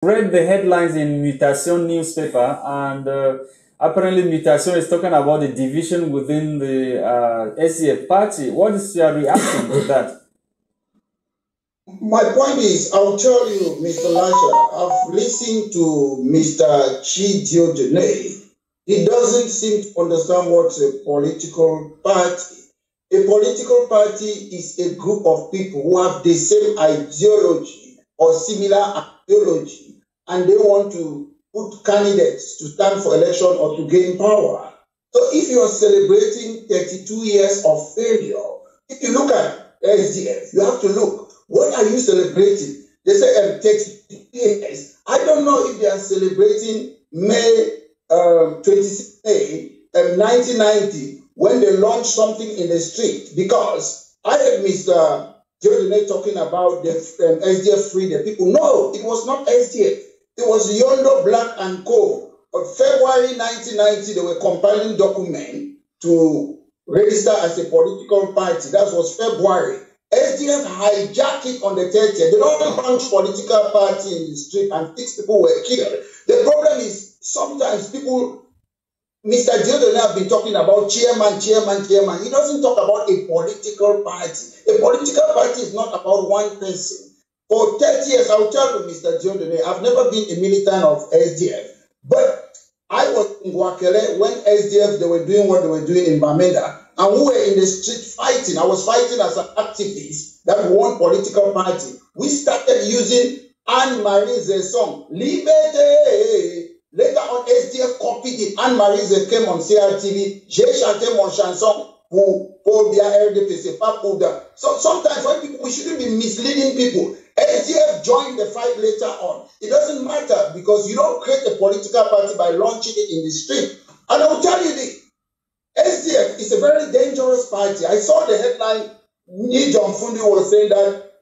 read the headlines in Mutation newspaper, and apparently Mutation is talking about the division within the SDF party. What is your reaction to that? My point is, I'll tell you, Mr. Lasha, I've listened to Mr. Tchiroma. He doesn't seem to understand what's a political party. A political party is a group of people who have the same ideology or similar ideology, and they want to put candidates to stand for election or to gain power. So if you are celebrating 32 years of failure, if you look at SDF, you have to look, what are you celebrating? They say 32 years. I don't know if they are celebrating May 26th May 1990 when they launched something in the street, because I heard Mr. Tchiroma talking about the SDF free the people. No, it was not SDF. It was Yondo Black and Co. On February 1990, they were compiling document to register as a political party. That was February. SDF hijacked it on the 30th. They don't launch political party in the street and 6 people were killed. The problem is sometimes people, Mr. Tchiroma have been talking about chairman. He doesn't talk about a political party. A political party is not about one person. For 30 years, I'll tell you, Mr. Tchiroma, I've never been a militant of SDF, but I was in Guakele when SDF, they were doing what they were doing in Bamenda, and we were in the street fighting. I was fighting as an activist that won political party. We started using Anne-Marie's song, Liberté. Later on, SDF copied it. Anne-Marie came on CRTV. J'ai chanté mon chanson pour bien RDP. C'est pas pour that. So sometimes when people, we shouldn't be misleading people. SDF joined the fight later on. It doesn't matter because you don't create a political party by launching it in the street. And I will tell you this. SDF is a very dangerous party. I saw the headline, John Fundi was saying that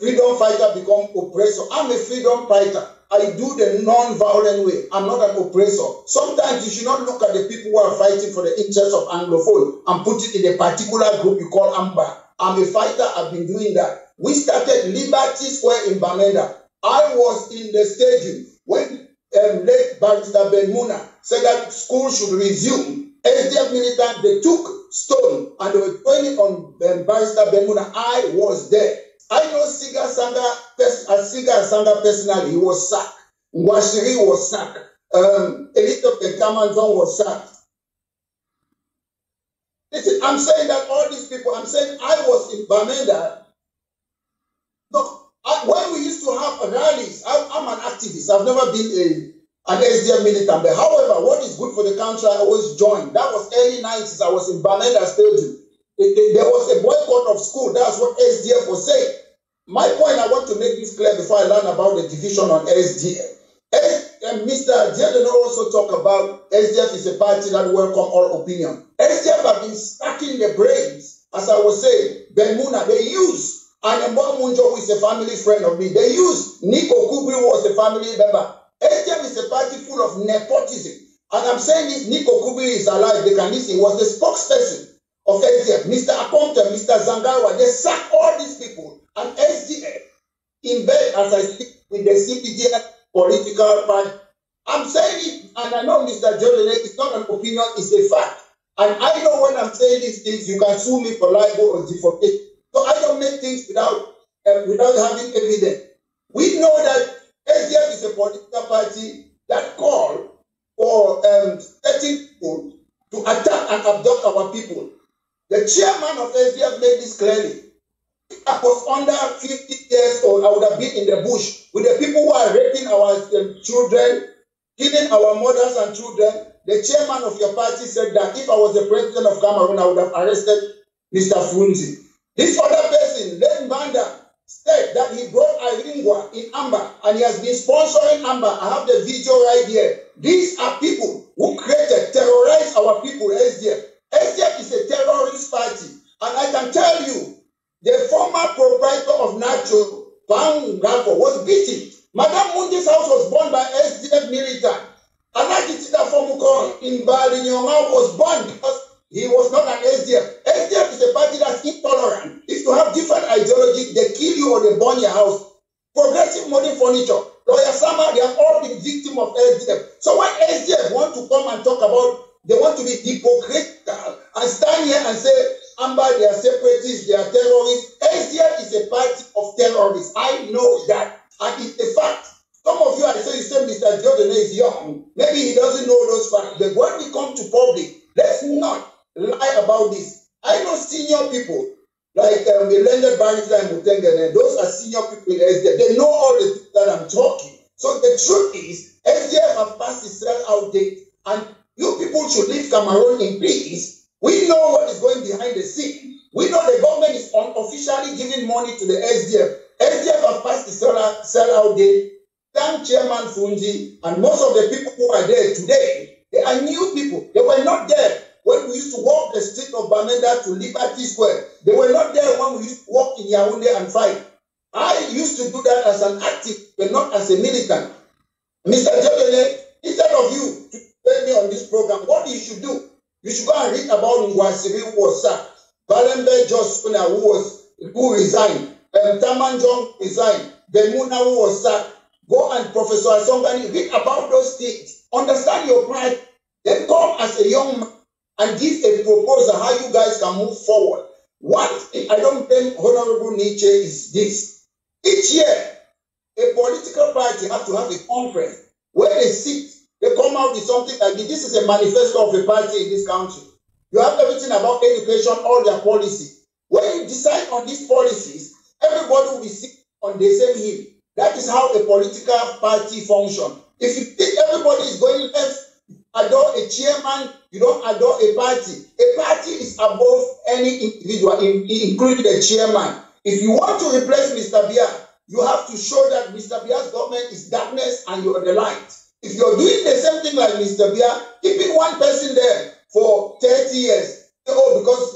freedom fighter become oppressor. I'm a freedom fighter. I do the non-violent way. I'm not an oppressor. Sometimes you should not look at the people who are fighting for the interests of Anglophone and put it in a particular group you call Amba. I'm a fighter. I've been doing that. We started Liberty Square in Bamenda. I was in the stadium when late Barrister Ben Muna said that school should resume. SDF militants, they took stone and they were throwing it on Barrister Ben Muna. I was there. I know Siga Sanga personally, he was sacked. Ngwashiri was sacked. Elizabeth Kamanzon was sacked. Listen, I'm saying that all these people, I'm saying I was in Bamenda. Look, when we used to have rallies, I'm an activist. I've never been an SDF militant. But however, what is good for the country, I always join. That was early 90s. I was in Bamenda Stadium. There was a boycott of school. That's what SDF was saying. My point, I want to make this clear before I learn about the division on SDF. And Mr. Tchiroma also talk about SDF is a party that welcome all opinion. SDF have been stacking the brains, as I was saying. Ben Muna, they use, and Mba Ndam, who is a family friend of me, they use Nico Kubri, who was a family member. SDF is a party full of nepotism. And I'm saying this, Nico Kubri is alive, they can listen. He was the spokesperson of SDF. Mr. Aponte, Mr. Zangawa, they sacked all these people. And SDF, in bed, as I speak, with the CPDM political party. I'm saying it, and I know Mr. Tchiroma, it's not an opinion, it's a fact. And I know when I'm saying these things, you can sue me for libel or defamation. So I don't make things without having evidence. We know that SDF is a political party that call for certain people to attack and abduct our people. The chairman of SDF made this clearly. I was under 50 years old, I would have been in the bush with the people who are raping our children, killing our mothers and children. The chairman of your party said that if I was the president of Cameroon, I would have arrested Mr. Frunzi. This other person, Mba Ndam, said that he brought Iringwa in Amba and he has been sponsoring Amba. I have the video right here. These are people who terrorized our people, SDF. SDF is a terrorist party. And I can tell you, the former proprietor of Nacho, Bang Gako, was beaten. Madame Mundi's house was burned by SDF militant. Anakitida Fomuko in Balinyonga was burned because he was not an SDF. SDF is a party that's intolerant. If you have different ideology, they kill you or they burn your house. Progressive modern furniture. Lawyer Sama, they have have all been victims of SDF. So when SDF want to come and talk about, they want to be hypocritical and stand here and say, Mba, they are separatists, they are terrorists. SDF is a party of terrorists. I know that. And it's a fact. Some of you, you say Mr. Jordan is young. Maybe he doesn't know those facts. But when we come to public, let's not lie about this. I know senior people, like the landed barrister and Mutengene, those are senior people in SDF. They know all the things that I'm talking. So the truth is, SDF have passed its sell-out date, and you people should leave Cameroon in peace. We know what is going behind the scene. We know the government is unofficially giving money to the SDF. SDF have passed the sell-out date. Thank Chairman Fungi and most of the people who are there today. They are new people. They were not there when we used to walk the street of Bamenda to Liberty Square. They were not there when we used to walk in Yaoundé and fight. I used to do that as an activist, but not as a militant. Mr. Jodele, instead of you to tell me on this program, what you should do, you should go and read about Ngwasiri who was sacked, Valembe Jospuna who resigned, Tamanjong resigned, Bemuna who was sacked. Go and Professor Asongani, read about those things. Understand your pride. Then come as a young man and give a proposal how you guys can move forward. One thing I don't blame Honorable Nietzsche is this. Each year, a political party has to have a conference where they sit, they come out with something like this. This is a manifesto of a party in this country. You have everything about education, all their policy. When you decide on these policies, everybody will be sitting on the same hill. That is how a political party functions. If you think everybody is going left, adore a chairman, you don't adore a party. A party is above any individual, including the chairman. If you want to replace Mr. Biya, you have to show that Mr. Biya's government is darkness and you are the light. If you're doing the same thing like Mr. Biya, keeping one person there for 30 years, because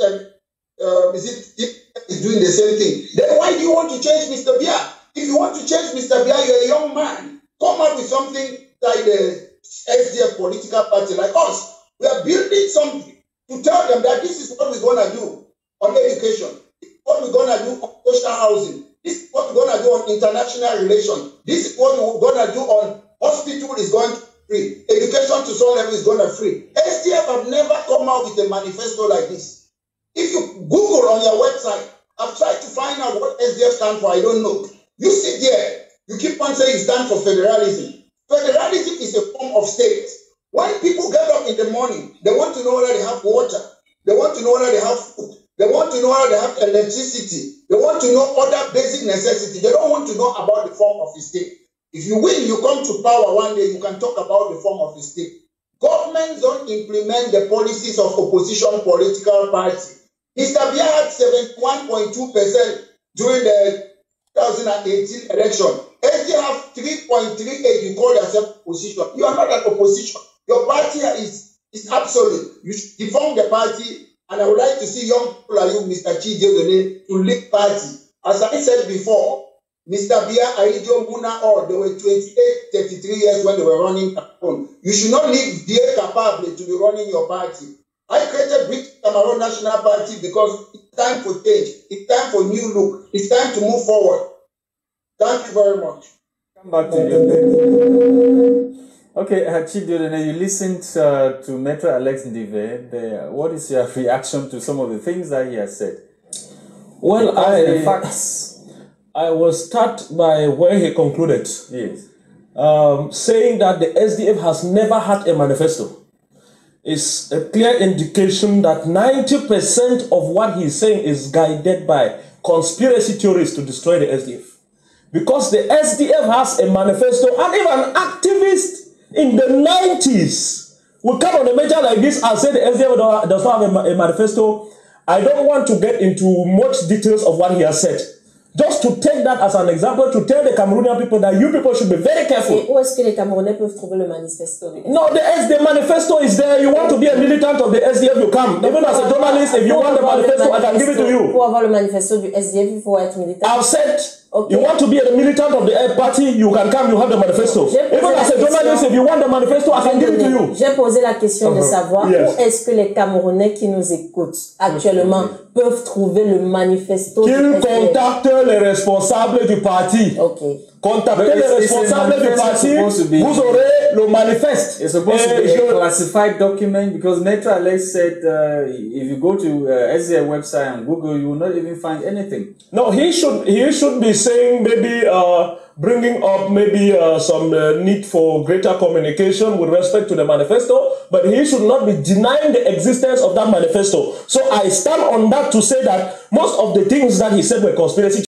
is doing the same thing, then why do you want to change Mr. Biya? If you want to change Mr. Biya, you're a young man. Come up with something like the SDF political party like us. We are building something to tell them that this is what we're going to do on education. This is what we're going to do on social housing. This is what we're going to do on international relations. This is what we're going to do on hospital is going to free. Education to some level is going to free. SDF have never come out with a manifesto like this. If you Google on your website, I've tried to find out what SDF stands for. I don't know. You sit there, you keep on saying you stand for federalism. Federalism is a form of state. When people get up in the morning, they want to know whether they have water. They want to know whether they have food. They want to know whether they have electricity. They want to know other basic necessities. They don't want to know about the form of the state. If you win, you come to power one day, you can talk about the form of the state. Governments don't implement the policies of opposition political party. Mr. Biya had 71.2% during the 2018 election. SDF have 3.38. You call yourself opposition. You are not an opposition. Your party is absolute. You should deform the party, and I would like to see young people like you, Mr. Chidiogo, to lead party. As I said before, Mr. Biya, Aidio, Muna, all they were 28, 33 years when they were running Cameroun. You should not leave Biya capable to be running your party. I created British Cameroons National Party because it's time for change. It's time for new look. It's time to move forward. Thank you very much. Come back to you. Okay, Chidiogo, you listened to MaitreANL. What is your reaction to some of the things that he has said? Well, I was struck by where he concluded. Yes. Saying that the SDF has never had a manifesto. Is a clear indication that 90% of what he's saying is guided by conspiracy theories to destroy the SDF. Because the SDF has a manifesto, and even an activist in the 90s will come on a measure like this and say the SDF does not have a manifesto. I don't want to get into much details of what he has said. Just to take that as an example, to tell the Cameroonian people that you people should be very careful. Et où est-ce que les Camerounais peuvent trouver le manifesto? No, the manifesto is there. You want to be a militant of the SDF, you come. Even as a journalist, if you want the manifesto, I can give it to you. Pour avoir le manifesto du SDF, il faut être militant. I've said Okay. You want to be a militant of the party, you can come, you have the manifesto. Even as a journalist, if you want the manifesto, I can give it to you. J'ai posé la question de savoir où est-ce que les Camerounais qui nous écoutent actuellement peuvent trouver le manifesto. Qu'ils contactent les responsables du parti. Okay. Contactez les responsables du parti, vous aurez le manifeste. It's supposed to be a classified document because MaitreANL said if you go to SDF website and Google, you will not even find anything. No, he should be saying maybe bringing up maybe some need for greater communication with respect to the manifesto, but he should not be denying the existence of that manifesto. So I stand on that to say that most of the things that he said were conspiracy